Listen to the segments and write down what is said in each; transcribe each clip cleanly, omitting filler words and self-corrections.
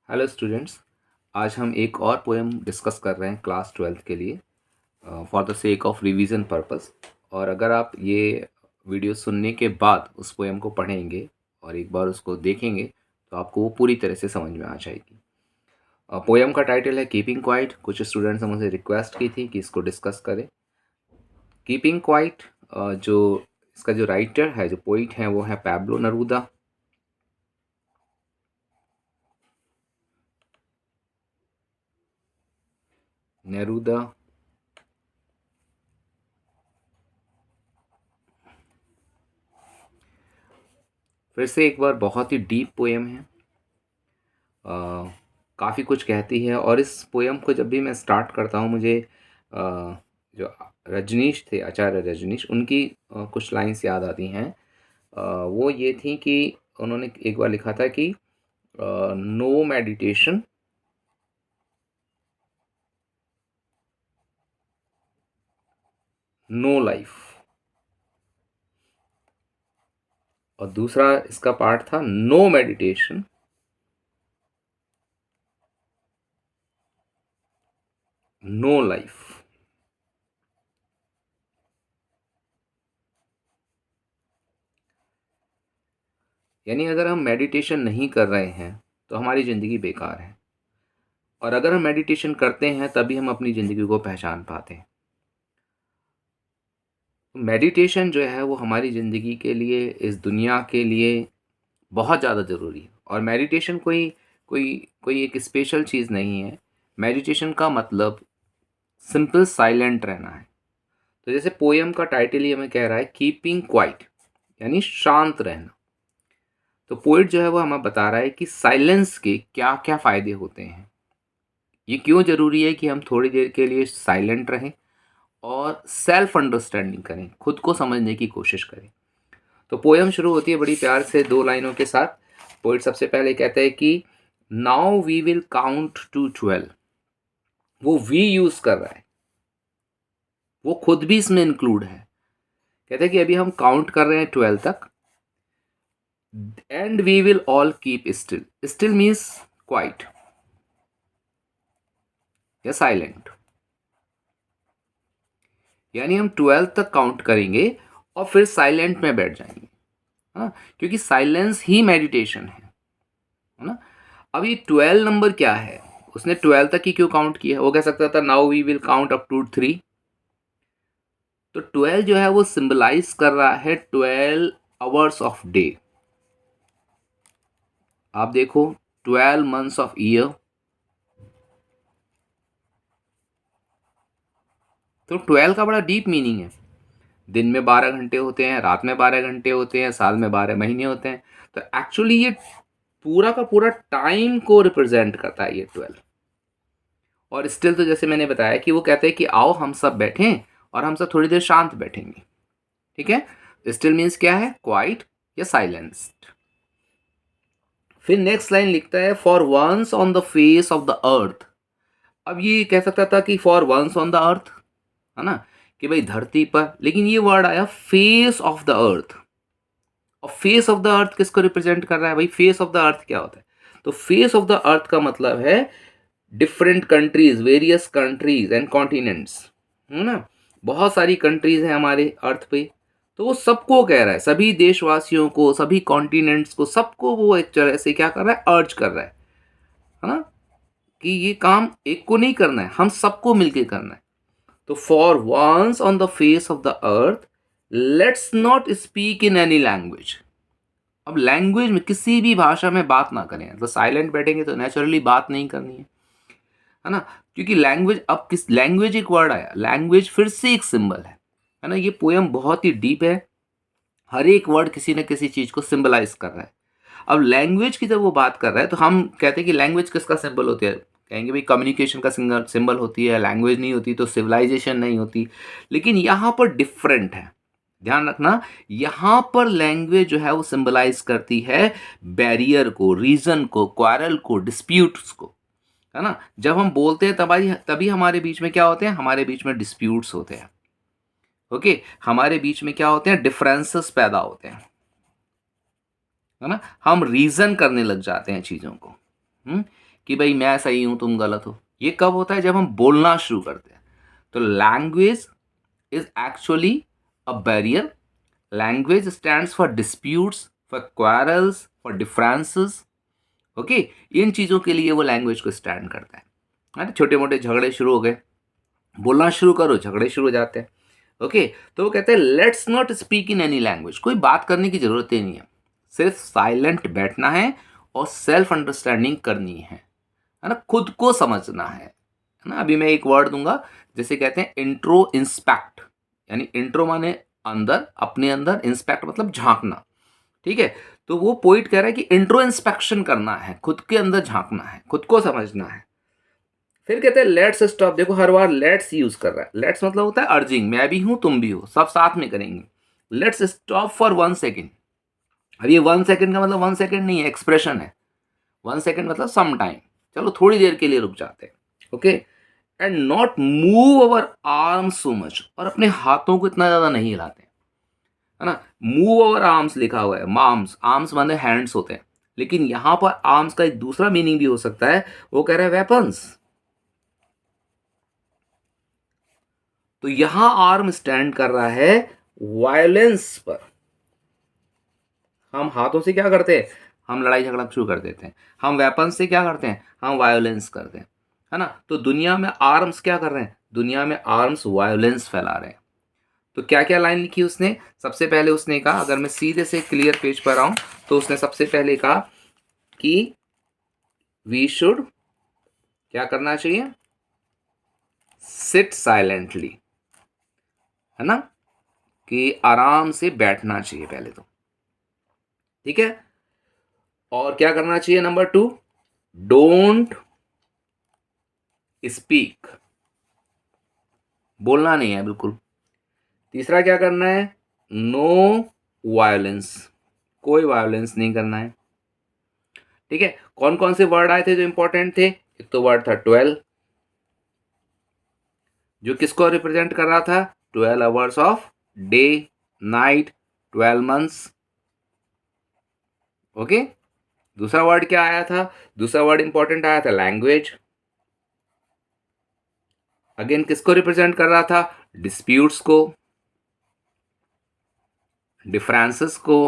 Hello students. आज हम एक और पोएम डिस्कस कर रहे हैं क्लास 12th के लिए for the sake of revision purpose. और अगर आप ये वीडियो सुनने के बाद उस पोएम को पढ़ेंगे और एक बार उसको देखेंगे तो आपको वो पूरी तरह से समझ में आ जाएगी। पोएम का टाइटल है कीपिंग क्वाइट। कुछ स्टूडेंट्स ने मुझे रिक्वेस्ट की थी कि इसको डिस्कस करें। कीपिंग क्वाइट जो इसका जो राइटर है, जो पोइट है, वो है पैब्लो नरूदा। नेरूदा फिर से एक बार बहुत ही डीप पोएम है, काफ़ी कुछ कहती है। और इस पोएम को जब भी मैं स्टार्ट करता हूँ, मुझे जो रजनीश थे, आचार्य रजनीश, उनकी कुछ लाइंस याद आती हैं। वो ये थी कि उन्होंने एक बार लिखा था कि नो मेडिटेशन, नो लाइफ। और दूसरा इसका पार्ट था नो मेडिटेशन, नो लाइफ। यानी अगर हम मेडिटेशन नहीं कर रहे हैं तो हमारी ज़िंदगी बेकार है, और अगर हम मेडिटेशन करते हैं तभी हम अपनी ज़िंदगी को पहचान पाते हैं। मेडिटेशन जो है वो हमारी ज़िंदगी के लिए, इस दुनिया के लिए बहुत ज़्यादा ज़रूरी है। और मेडिटेशन कोई कोई कोई एक स्पेशल चीज़ नहीं है। मेडिटेशन का मतलब सिंपल साइलेंट रहना है। तो जैसे पोएम का टाइटल ही हमें कह रहा है कीपिंग क्वाइट, यानी शांत रहना। तो पोइट जो है वो हमें बता रहा है कि साइलेंस के क्या क्या फ़ायदे होते हैं, ये क्यों ज़रूरी है कि हम थोड़ी देर के लिए साइलेंट रहें और सेल्फ अंडरस्टैंडिंग करें, खुद को समझने की कोशिश करें। तो पोयम शुरू होती है बड़ी प्यार से 2 लाइनों के साथ। पोइट सबसे पहले कहता है कि now we will count to 12। वो वी यूज़ कर रहा है, वो खुद भी इसमें इंक्लूड है। कहता है कि अभी हम काउंट कर रहे हैं 12 तक, and we will all keep still. Still means quiet या साइलेंट। यानी हम 12 तक काउंट करेंगे और फिर साइलेंट में बैठ जाएंगे। हाँ, क्योंकि साइलेंस ही मेडिटेशन है ना। अब ये 12 नंबर क्या है, उसने 12 तक ही क्यों काउंट किया? वो कह सकता था now we will count up to 3। तो 12 जो है वो सिंबलाइज कर रहा है 12 आवर्स ऑफ डे। आप देखो, 12 मंथ्स ऑफ ईयर। तो 12 का बड़ा डीप मीनिंग है। दिन में 12 घंटे होते हैं, रात में 12 घंटे होते हैं, साल में 12 महीने होते हैं। तो एक्चुअली ये पूरा का पूरा टाइम को रिप्रेजेंट करता है ये 12। और स्टिल तो जैसे मैंने बताया कि वो कहते हैं कि आओ हम सब बैठें और हम सब थोड़ी देर शांत बैठेंगे। ठीक है। स्टिल मीन्स क्या है? क्वाइट या साइलेंस्ड। फिर नेक्स्ट लाइन लिखता है for once on the face of the earth. अब ये कह सकता था कि for once on the earth, है ना, कि भाई धरती पर, लेकिन ये वर्ड आया फेस ऑफ द अर्थ। और फेस ऑफ द अर्थ किसको रिप्रेजेंट कर रहा है भाई? फेस ऑफ द अर्थ क्या होता है? तो फेस ऑफ द अर्थ का मतलब है different countries, various countries and continents, है ना। बहुत सारी कंट्रीज हैं हमारे अर्थ पे। तो वो सबको कह रहा है, सभी देशवासियों को, सभी कॉन्टिनेंट्स को, सबको वो एक तरह से क्या कर रहा है? अर्ज कर रहा है ना, कि ये काम एक को नहीं करना है, हम सबको मिलके करना है। तो for once on the face of the earth let's not speak in any language. अब लैंग्वेज में, किसी भी भाषा में बात ना करें। तो साइलेंट बैठेंगे तो नेचुरली बात नहीं करनी है ना। क्योंकि लैंग्वेज, अब किस लैंग्वेज, एक वर्ड आया, लैंग्वेज फिर से एक सिंबल है ना। ये पोयम बहुत ही डीप है। हर एक वर्ड किसी न किसी चीज़ को सिंबलाइज कर रहा है। अब लैंग्वेज की जब वो बात कर रहा है तो हम कहते हैं कि लैंग्वेज किसका सिंबल होती है? कहेंगे भाई कम्युनिकेशन का सिंबल होती है। लैंग्वेज नहीं होती तो सिविलाइजेशन नहीं होती। लेकिन यहाँ पर डिफरेंट है, ध्यान रखना। यहाँ पर लैंग्वेज जो है वो सिंबलाइज करती है बैरियर को, रीजन को, क्वारल को, डिस्प्यूट्स को, है ना। जब हम बोलते हैं तभी तभी हमारे बीच में क्या होते हैं? हमारे बीच में डिस्प्यूट्स होते हैं। ओके, हमारे बीच में क्या होते हैं? डिफरेंसेस पैदा होते हैं, है ना। हम रीजन करने लग जाते हैं चीज़ों को। कि भाई मैं सही हूं तुम गलत हो। ये कब होता है? जब हम बोलना शुरू करते हैं। तो language is actually a barrier. Language stands for disputes, for quarrels, for differences. Okay, इन चीजों के लिए वो लैंग्वेज को स्टैंड करता है। छोटे मोटे झगड़े शुरू हो गए, बोलना शुरू करो, झगड़े शुरू हो जाते हैं। ओके, तो वो कहते हैं let's not speak in any language. कोई बात करने की जरूरत ही नहीं है, सिर्फ साइलेंट बैठना है और सेल्फ अंडरस्टैंडिंग करनी है ना, खुद को समझना है ना। अभी मैं एक वर्ड दूंगा, जैसे कहते हैं इंट्रो इंस्पेक्ट, यानी इंट्रो माने अंदर, अपने अंदर, इंस्पेक्ट मतलब झांकना। ठीक है, तो वो पोइट कह रहा है कि इंट्रो इंस्पेक्शन करना है, खुद के अंदर झांकना है, खुद को समझना है। फिर कहते हैं लेट्स स्टॉप। देखो हर बार लेट्स यूज कर रहा है। लेट्स मतलब होता है अर्जिंग, मैं भी हूं तुम भी हो, सब साथ में करेंगे। Let's stop for 1 second. अब ये 1 सेकेंड का मतलब 1 सेकेंड नहीं है, एक्सप्रेशन है। 1 सेकेंड मतलब सम टाइम, चलो थोड़ी देर के लिए रुक जाते हैं। Okay, and not move our arms so much, और अपने हाथों को इतना ज्यादा नहीं हिलाते, है ना। मूव अवर आर्म्स लिखा हुआ है, आर्म्स, आर्म्स माने हैंड्स होते हैं, लेकिन यहां पर आर्म्स का एक दूसरा मीनिंग भी हो सकता है। वो कह रहा है वेपन्स। तो यहां आर्म स्टैंड कर रहा है वायलेंस पर। हम हाथों से क्या करते हैं? हम लड़ाई झगड़ा शुरू कर देते हैं। हम वेपन से क्या करते हैं? हम वायोलेंस करते हैं, है ना। तो दुनिया में आर्म्स क्या कर रहे हैं? दुनिया में आर्म्स वायोलेंस फैला रहे हैं। तो क्या क्या लाइन लिखी उसने? सबसे पहले उसने कहा, अगर मैं सीधे से क्लियर पेज पर आऊं, तो उसने सबसे पहले कहा कि वी शुड क्या करना चाहिए? सिट साइलेंटली, है ना, कि आराम से बैठना चाहिए पहले तो। ठीक है, और क्या करना चाहिए? नंबर 2, डोंट स्पीक, बोलना नहीं है बिल्कुल। तीसरा क्या करना है? नो वायलेंस, कोई वायलेंस नहीं करना है। ठीक है, कौन कौन से वर्ड आए थे जो इंपॉर्टेंट थे? एक तो वर्ड था 12, जो किसको रिप्रेजेंट कर रहा था? 12 hours of day night, 12 months. Okay, दूसरा वर्ड क्या आया था? दूसरा वर्ड इंपॉर्टेंट आया था लैंग्वेज। अगेन किसको रिप्रेजेंट कर रहा था? डिस्प्यूट्स को, डिफरेंसेस को।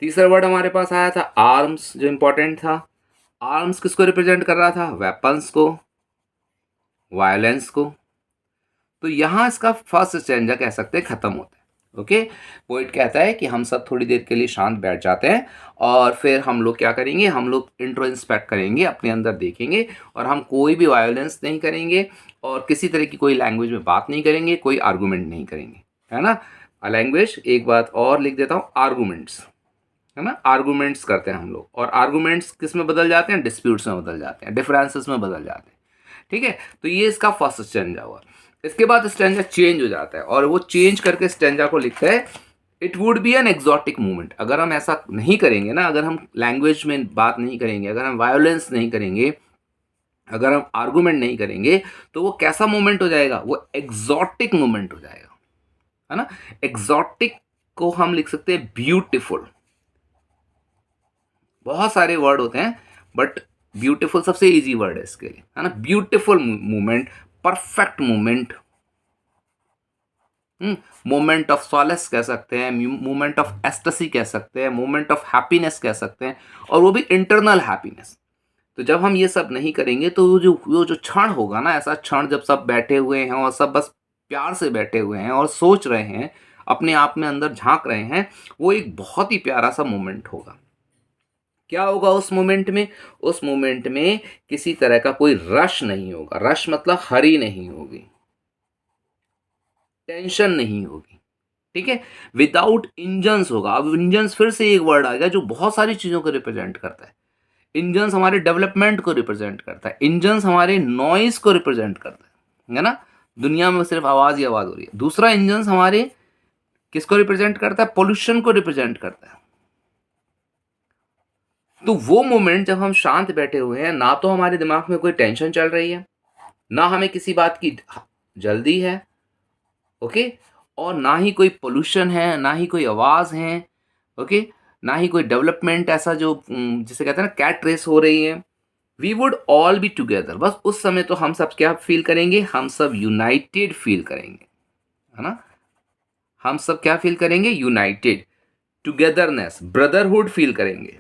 तीसरा वर्ड हमारे पास आया था आर्म्स, जो इंपॉर्टेंट था। आर्म्स किसको रिप्रेजेंट कर रहा था? वेपन्स को, वायलेंस को। तो यहां इसका फर्स्ट स्टैंजा कह सकते हैं खत्म होता है। ओके, पोइट कहता है कि हम सब थोड़ी देर के लिए शांत बैठ जाते हैं, और फिर हम लोग क्या करेंगे? हम लोग इंट्रो इंस्पेक्ट करेंगे, अपने अंदर देखेंगे, और हम कोई भी वायलेंस नहीं करेंगे, और किसी तरह की कोई लैंग्वेज में बात नहीं करेंगे, कोई आर्गूमेंट नहीं करेंगे, है ना। लैंग्वेज, एक बात और लिख देता हूँ, आर्गूमेंट्स, है ना। आर्गूमेंट्स करते हैं हम लोग, और आर्गूमेंट्स किस में बदल जाते हैं? डिस्प्यूट्स में बदल जाते हैं, डिफरेंसेस में बदल जाते हैं। ठीक है, तो ये इसका फर्स्ट स्टैंजा हुआ। इसके बाद स्टैंजा चेंज हो जाता है, और वो चेंज करके स्टैंजा को लिखता है, it would be an exotic movement. अगर हम ऐसा नहीं करेंगे ना, अगर हम लैंग्वेज में बात नहीं करेंगे, अगर हम वायोलेंस नहीं करेंगे, अगर हम आर्गूमेंट नहीं करेंगे, तो वो कैसा मूवमेंट हो जाएगा? वो एक्सोटिक मूवमेंट हो जाएगा, है ना। एक्सोटिक को हम लिख सकते हैं ब्यूटिफुल। बहुत सारे वर्ड होते हैं, बट ब्यूटीफुल सबसे इजी वर्ड है इसके लिए, है ना। Beautiful movement, perfect movement, moment of solace कह सकते हैं, मोमेंट ऑफ एस्टसी कह सकते हैं, मोमेंट ऑफ हैप्पीनेस कह सकते हैं, और वो भी इंटरनल हैप्पीनेस। तो जब हम ये सब नहीं करेंगे, तो वो जो क्षण होगा ना, ऐसा क्षण जब सब बैठे हुए हैं और सब बस प्यार से बैठे हुए हैं और सोच रहे हैं, अपने आप में अंदर झांक रहे हैं, वो एक बहुत ही प्यारा सा मोमेंट होगा। क्या होगा उस मोमेंट में? उस मोमेंट में किसी तरह का कोई रश नहीं होगा। रश मतलब हरी नहीं होगी, टेंशन नहीं होगी। ठीक है, विदाउट इंजन्स होगा। अब इंजन्स फिर से एक वर्ड आ गया जो बहुत सारी चीजों को रिप्रेजेंट करता है। इंजन्स हमारे डेवलपमेंट को रिप्रेजेंट करता है, इंजन्स हमारे नॉइज को रिप्रेजेंट करता है ना। दुनिया में सिर्फ आवाज ही आवाज हो रही है। दूसरा, इंजन्स हमारे किसको रिप्रेजेंट करता है? पोल्यूशन को रिप्रेजेंट करता है। तो वो मोमेंट जब हम शांत बैठे हुए हैं, ना तो हमारे दिमाग में कोई टेंशन चल रही है, ना हमें किसी बात की जल्दी है, ओके, और ना ही कोई पोल्यूशन है, ना ही कोई आवाज है, ओके, ना ही कोई डेवलपमेंट ऐसा जो जिसे कहते हैं ना कैट रेस हो रही है। We would all be together, बस उस समय तो हम सब क्या फील करेंगे, हम सब यूनाइटेड फील करेंगे, है ना। हम सब क्या फील करेंगे, यूनाइटेड, टुगेदरनेस, ब्रदरहुड फील करेंगे,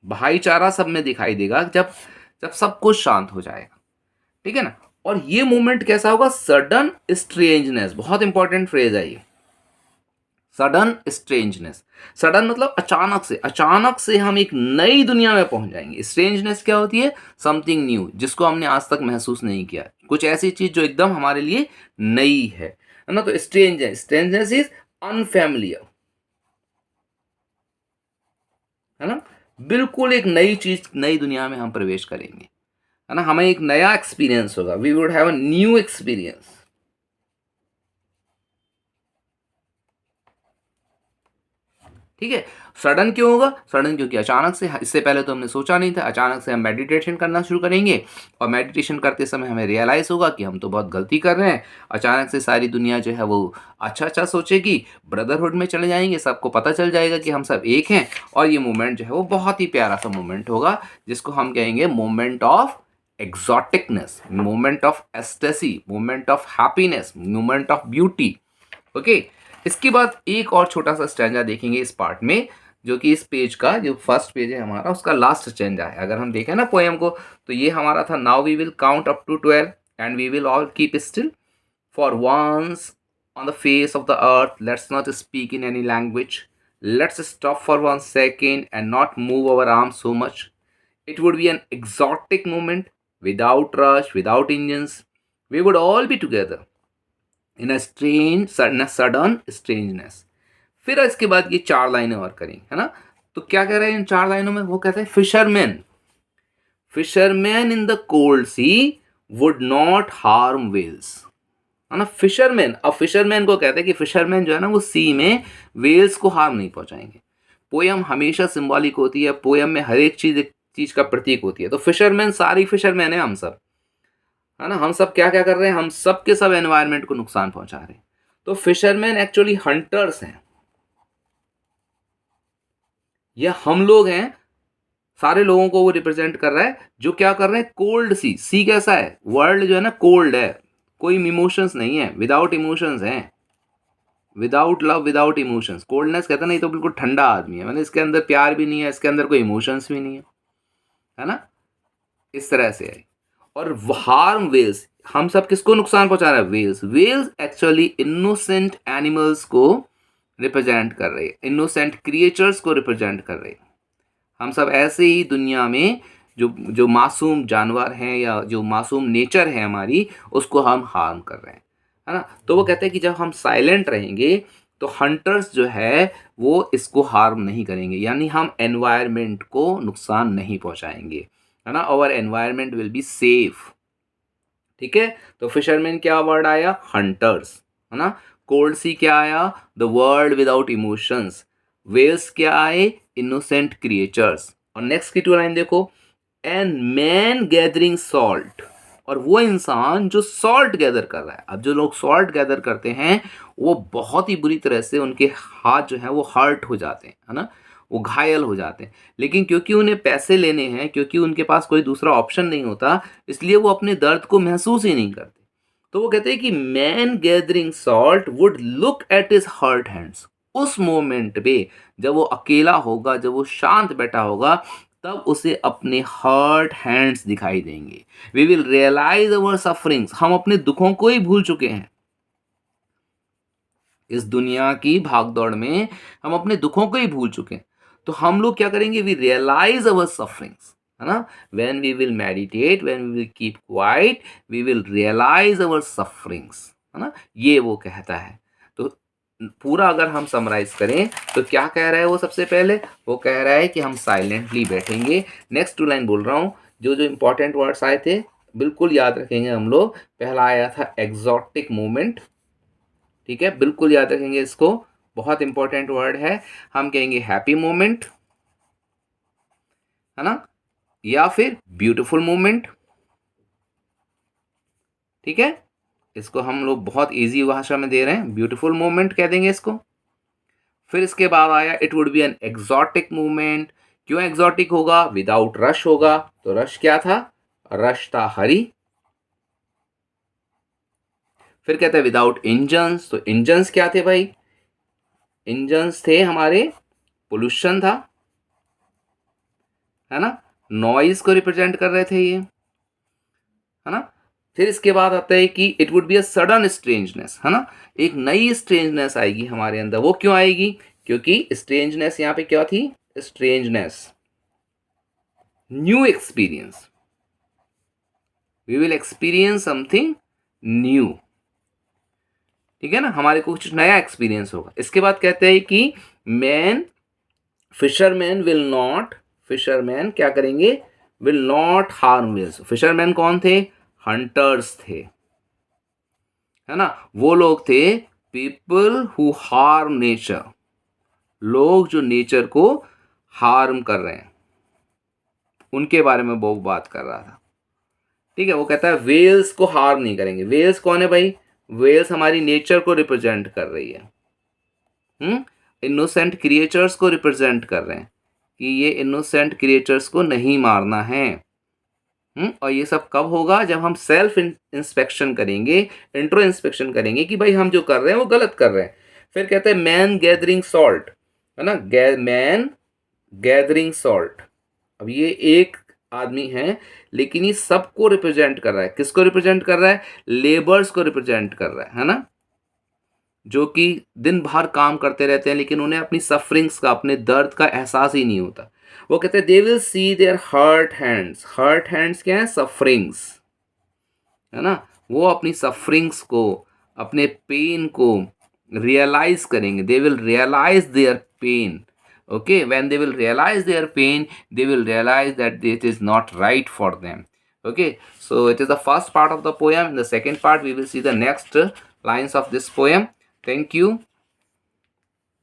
भाईचारा सब में दिखाई देगा जब जब सब कुछ शांत हो जाएगा, ठीक है ना। और ये मोमेंट कैसा होगा, सडन स्ट्रेंजनेस, बहुत इंपॉर्टेंट फ्रेज है ये, सडन स्ट्रेंजनेस। सडन मतलब अचानक से, अचानक से हम एक नई दुनिया में पहुंच जाएंगे। स्ट्रेंजनेस क्या होती है, समथिंग न्यू, जिसको हमने आज तक महसूस नहीं किया, कुछ ऐसी चीज जो एकदम हमारे लिए नई है ना। तो स्ट्रेंज है, स्ट्रेंजनेस इज अनफैमिलियर, है ना। बिल्कुल एक नई चीज, नई दुनिया में हम प्रवेश करेंगे, है ना। हमें एक नया एक्सपीरियंस होगा, we would have a new experience. ठीक है। सडन क्यों होगा, सडन क्योंकि अचानक से, इससे पहले तो हमने सोचा नहीं था, अचानक से हम मेडिटेशन करना शुरू करेंगे और मेडिटेशन करते समय हमें रियलाइज होगा कि हम तो बहुत गलती कर रहे हैं। अचानक से सारी दुनिया जो है वो अच्छा अच्छा सोचेगी, ब्रदरहुड में चले जाएंगे, सबको पता चल जाएगा कि हम सब एक हैं। और ये मोमेंट जो है वो बहुत ही प्यारा सा मोमेंट होगा, जिसको हम कहेंगे moment of exoticness, moment of ecstasy, moment of happiness, moment of beauty। Okay. इसके बाद एक और छोटा सा स्टैंजा देखेंगे इस पार्ट में, जो कि इस पेज का जो फर्स्ट पेज है हमारा, उसका लास्ट स्टैंजा है। अगर हम देखें ना पोएम को, तो ये हमारा था, now we will count up to 12 and we will all keep still for once on the face of the earth, let's not speak in any language, let's stop for 1 second and not move our arms so much, it would be an exotic moment, without rush, without engines, we would all be together in a strange, sudden strangeness. फिर इसके बाद ये 4 लाइनें और करेंगे, है ना। तो क्या कह रहे हैं इन 4 लाइनों में, वो कहते हैं fisherman, fisherman in the cold sea would not harm whales, है ना। फिशरमैन, अब फिशरमैन को कहते हैं कि फिशरमैन जो है ना वो सी में वेल्स को हार्म नहीं पहुंचाएंगे। पोयम हमेशा सिंबॉलिक होती है, पोयम में हर एक चीज का प्रतीक होती है। तो फिशरमैन, सारी फिशरमैन है हम सब, है ना। हम सब क्या क्या कर रहे हैं, हम सब के सब एनवायरनमेंट को नुकसान पहुंचा रहे हैं। तो फिशरमैन एक्चुअली हंटर्स हैं, या हम लोग हैं, सारे लोगों को वो रिप्रेजेंट कर रहा है, जो क्या कर रहे हैं, कोल्ड सी, सी कैसा है, वर्ल्ड जो है ना कोल्ड है, कोई इमोशंस नहीं है, विदाउट इमोशंस है, without love, without emotions. Coldness कहता है ना, ये तो बिल्कुल ठंडा आदमी है, मतलब इसके अंदर प्यार भी नहीं है, इसके अंदर कोई इमोशंस भी नहीं है ना, इस तरह से है। और हार्म वेल्स, हम सब किसको नुकसान पहुंचा रहा है, whales. Whales actually innocent animals को रिप्रेजेंट कर रहे हैं, इनोसेंट क्रिएचर्स को रिप्रेजेंट कर रहे हैं। हम सब ऐसे ही दुनिया में जो जो मासूम जानवर हैं, या जो मासूम नेचर है हमारी, उसको हम हार्म कर रहे हैं, है ना। तो वो कहते हैं कि जब हम साइलेंट रहेंगे तो हंटर्स जो है वो इसको हार्म नहीं करेंगे, यानी हम एनवायरनमेंट को नुकसान नहीं पहुंचाएंगे, है ना। Our environment will be safe, ठीक है। तो फिशरमैन क्या वर्ड आया, हंटर्स, है ना। कोल्ड सी क्या आया, the world without emotions. Whales क्या आए, इनोसेंट क्रिएचर्स। और नेक्स्ट की 2 लाइन देखो, एंड मैन गैदरिंग सॉल्ट, और वो इंसान जो सॉल्ट गैदर कर रहा है। अब जो लोग सॉल्ट गैदर करते हैं वो बहुत ही बुरी तरह से, उनके हाथ जो है वो हर्ट हो जाते हैं, है ना, वो घायल हो जाते हैं। लेकिन क्योंकि उन्हें पैसे लेने हैं, क्योंकि उनके पास कोई दूसरा ऑप्शन नहीं होता, इसलिए वो अपने दर्द को महसूस ही नहीं करते। तो वो कहते हैं कि man gathering salt would look at his hurt hands. उस मोमेंट पे जब वो अकेला होगा, जब वो शांत बैठा होगा, तब उसे अपने हर्ट हैंड्स दिखाई देंगे। We will realise our sufferings, हम अपने दुखों को ही भूल चुके हैं। इस दुनिया की भागदौड़ में हम अपने दुखों को ही भूल चुके हैं। तो हम लोग क्या करेंगे, वी रियलाइज अवर सफरिंग्स, है ना। When we will meditate, when we will keep quiet, we will realise our sufferings, है ना, ये वो कहता है। तो पूरा अगर हम समराइज करें तो क्या कह रहा है वो, सबसे पहले वो कह रहा है कि हम साइलेंटली बैठेंगे। नेक्स्ट 2 लाइन बोल रहा हूँ, जो जो इंपॉर्टेंट वर्ड्स आए थे बिल्कुल याद रखेंगे हम लोग। पहला आया था एग्जॉटिक मोमेंट, ठीक है, बिल्कुल याद रखेंगे इसको, बहुत इंपॉर्टेंट वर्ड है। हम कहेंगे हैप्पी मोमेंट, है ना, या फिर ब्यूटीफुल मोमेंट, ठीक है। इसको हम लोग बहुत इजी भाषा में दे रहे हैं, ब्यूटीफुल मोमेंट कह देंगे इसको। फिर इसके बाद आया it would be an exotic movement. क्यों एग्जॉटिक होगा? विदाउट रश होगा। तो रश क्या था? रश था हरी। फिर कहते हैं विदाउट इंजन्स। तो इंजन्स क्या थे भाई? इंजन्स थे हमारे पोल्यूशन था, है ना, नॉइज को रिप्रेजेंट कर रहे थे ये, है ना। फिर इसके बाद आता है कि it would be a sudden strangeness, है ना, एक नई स्ट्रेंजनेस आएगी हमारे अंदर। वो क्यों आएगी? क्योंकि स्ट्रेंजनेस यहाँ पे क्या थी? Strangeness, new experience, we will experience something new, ठीक है ना, हमारे को कुछ नया एक्सपीरियंस होगा। इसके बाद कहते हैं कि man, fisherman will not, fisherman क्या करेंगे? Will not harm whales. Fisherman कौन थे? हंटर्स थे, है ना, वो लोग थे पीपल हु हार्म नेचर, लोग जो नेचर को हार्म कर रहे हैं, उनके बारे में वो बात कर रहा था, ठीक है। वो कहता है वेल्स को हार्म नहीं करेंगे। वेल्स कौन है भाई? वेल्स हमारी नेचर को रिप्रेजेंट कर रही है, इनोसेंट क्रिएचर्स को रिप्रेजेंट कर रहे हैं कि ये इनोसेंट क्रिएचर्स को नहीं मारना है। और ये सब कब होगा? जब हम सेल्फ इंस्पेक्शन करेंगे, इंट्रो इंस्पेक्शन करेंगे कि भाई हम जो कर रहे हैं वो गलत कर रहे हैं। फिर कहते हैं मैन गैदरिंग सॉल्ट, है ना, मैन गैदरिंग सॉल्ट। अब ये एक आदमी है, लेकिन ये सबको रिप्रेजेंट कर रहा है। किसको रिप्रेजेंट कर रहा है? लेबर्स को रिप्रेजेंट कर रहा है ना, जो कि दिन भर काम करते रहते हैं, लेकिन उन्हें अपनी सफरिंग्स का, अपने दर्द का एहसास ही नहीं होता। वो कहते हैं they will see their hurt hands. Hurt hands क्या है? सफरिंग्स, है ना, वो अपनी सफरिंग्स को, अपने पेन को रियलाइज करेंगे। They will realise their pain. Okay, when they will realize their pain, they will realize that it is not right for them. Okay, so it is the first part of the poem. In the second part, we will see the next lines of this poem. Thank you.